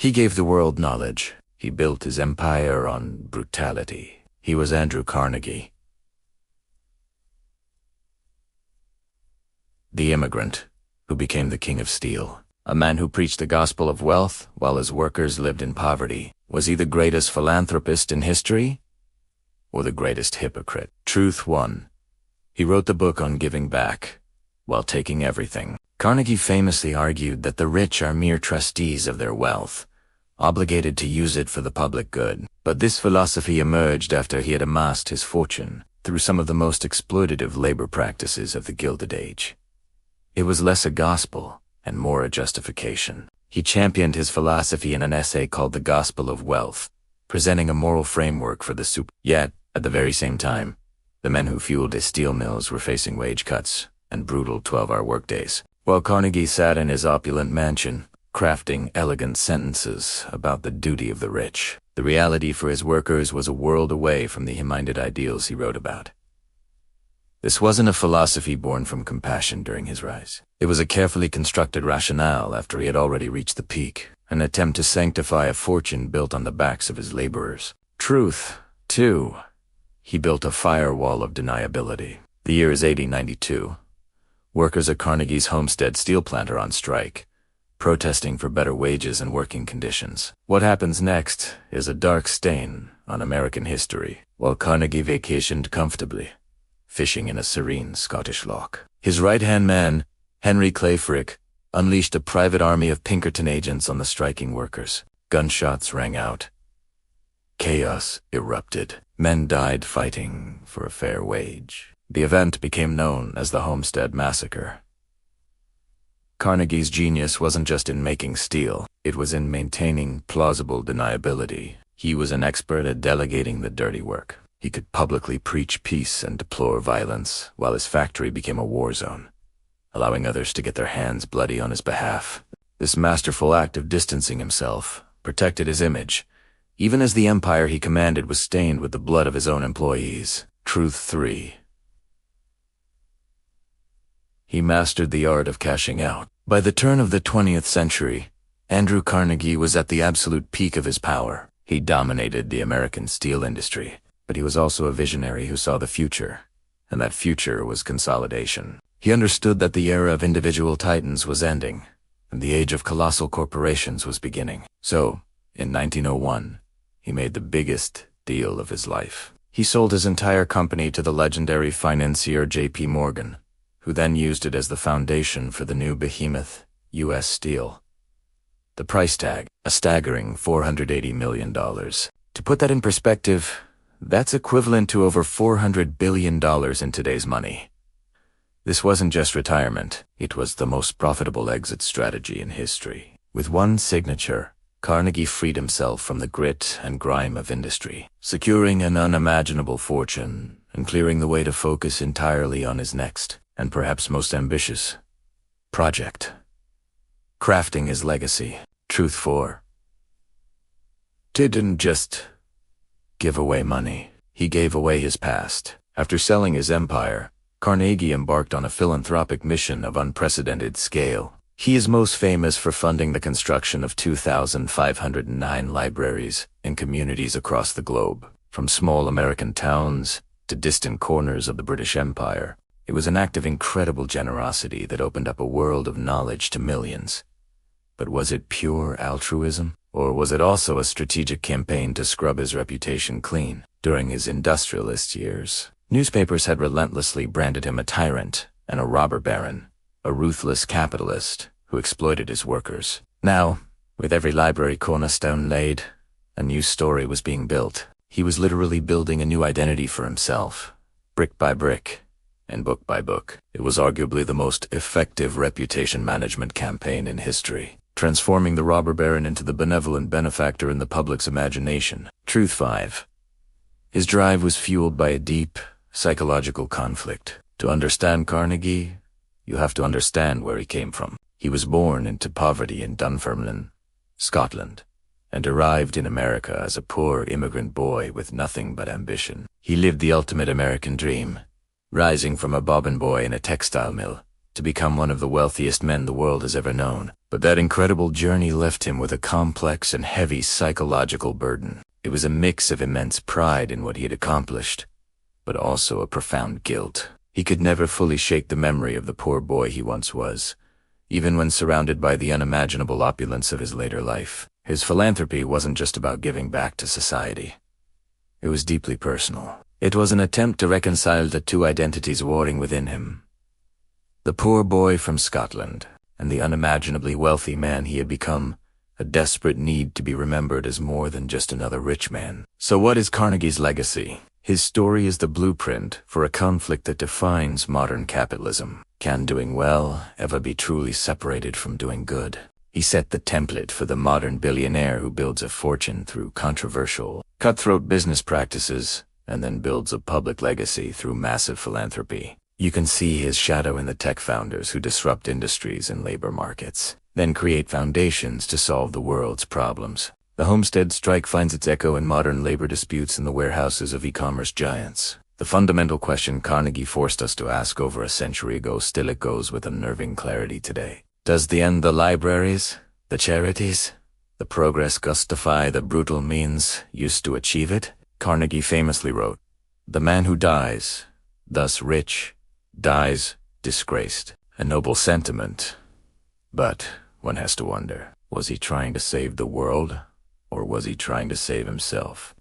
He gave the world knowledge. He built his empire on brutality. He was Andrew Carnegie. The immigrant, who became the king of steel. A man who preached the gospel of wealth while his workers lived in poverty. Was he the greatest philanthropist in history? Or the greatest hypocrite? Truth 1. He wrote the book on giving back, while taking everything. Carnegie famously argued that the rich are mere trustees of their wealth, obligated to use it for the public good. But this philosophy emerged after he had amassed his fortune through some of the most exploitative labor practices of the Gilded Age. It was less a gospel and more a justification. He championed his philosophy in an essay called The Gospel of Wealth, presenting a moral framework for the super. Yet, at the very same time, the men who fueled his steel mills were facing wage cuts and brutal 12-hour workdays, while Carnegie sat in his opulent mansion, crafting elegant sentences about the duty of the rich. The reality for his workers was a world away from the high-minded ideals he wrote about. This wasn't a philosophy born from compassion during his rise. It was a carefully constructed rationale after he had already reached the peak, an attempt to sanctify a fortune built on the backs of his laborers. Truth 2. He built a firewall of deniability. The year is 1892. Workers at Carnegie's Homestead steel plant are on strike, protesting for better wages and working conditions. What happens next is a dark stain on American history. While Carnegie vacationed comfortably, fishing in a serene Scottish loch, his right-hand man, Henry Clay Frick, unleashed a private army of Pinkerton agents on the striking workers. Gunshots rang out. Chaos erupted. Men died fighting for a fair wage. The event became known as the Homestead Massacre. Carnegie's genius wasn't just in making steel, it was in maintaining plausible deniability. He was an expert at delegating the dirty work. He could publicly preach peace and deplore violence, while his factory became a war zone, allowing others to get their hands bloody on his behalf. This masterful act of distancing himself protected his image, even as the empire he commanded was stained with the blood of his own employees. Truth 3. He mastered the art of cashing out. By the turn of the 20th century, Andrew Carnegie was at the absolute peak of his power. He dominated the American steel industry, but he was also a visionary who saw the future, and that future was consolidation. He understood that the era of individual titans was ending, and the age of colossal corporations was beginning. So, in 1901, he made the biggest deal of his life. He sold his entire company to the legendary financier J.P. Morgan, who then used it as the foundation for the new behemoth, U.S. Steel. The price tag, a staggering $480 million. To put that in perspective, that's equivalent to over $400 billion in today's money. This wasn't just retirement, it was the most profitable exit strategy in history. With one signature, Carnegie freed himself from the grit and grime of industry, securing an unimaginable fortune and clearing the way to focus entirely on his next, and perhaps most ambitious, project. Crafting his legacy. Truth 4. Didn't just give away money. He gave away his past. After selling his empire, Carnegie embarked on a philanthropic mission of unprecedented scale. He is most famous for funding the construction of 2,509 libraries in communities across the globe, from small American towns to distant corners of the British Empire. It was an act of incredible generosity that opened up a world of knowledge to millions. But was it pure altruism? Or was it also a strategic campaign to scrub his reputation clean? During his industrialist years, newspapers had relentlessly branded him a tyrant and a robber baron, a ruthless capitalist who exploited his workers. Now, with every library cornerstone laid, a new story was being built. He was literally building a new identity for himself, brick by brick, and book by book. It was arguably the most effective reputation management campaign in history, transforming the robber baron into the benevolent benefactor in the public's imagination. Truth 5. His drive was fueled by a deep, psychological conflict. To understand Carnegie, you have to understand where he came from. He was born into poverty in Dunfermline, Scotland, and arrived in America as a poor immigrant boy with nothing but ambition. He lived the ultimate American dream, rising from a bobbin boy in a textile mill to become one of the wealthiest men the world has ever known. But that incredible journey left him with a complex and heavy psychological burden. It was a mix of immense pride in what he had accomplished, but also a profound guilt. He could never fully shake the memory of the poor boy he once was, even when surrounded by the unimaginable opulence of his later life. His philanthropy wasn't just about giving back to society. It was deeply personal. It was an attempt to reconcile the two identities warring within him: the poor boy from Scotland and the unimaginably wealthy man he had become, a desperate need to be remembered as more than just another rich man. So what is Carnegie's legacy? His story is the blueprint for a conflict that defines modern capitalism. Can doing well ever be truly separated from doing good? He set the template for the modern billionaire who builds a fortune through controversial, cutthroat business practices and then builds a public legacy through massive philanthropy. You can see his shadow in the tech founders who disrupt industries and labor markets, then create foundations to solve the world's problems. The Homestead strike finds its echo in modern labor disputes in the warehouses of e-commerce giants. The fundamental question Carnegie forced us to ask over a century ago still echoes with unnerving clarity today. Does the end the libraries, the charities, the progress justify the brutal means used to achieve it? Carnegie famously wrote, "The man who dies, thus rich, dies disgraced." A noble sentiment, but one has to wonder, was he trying to save the world, or was he trying to save himself?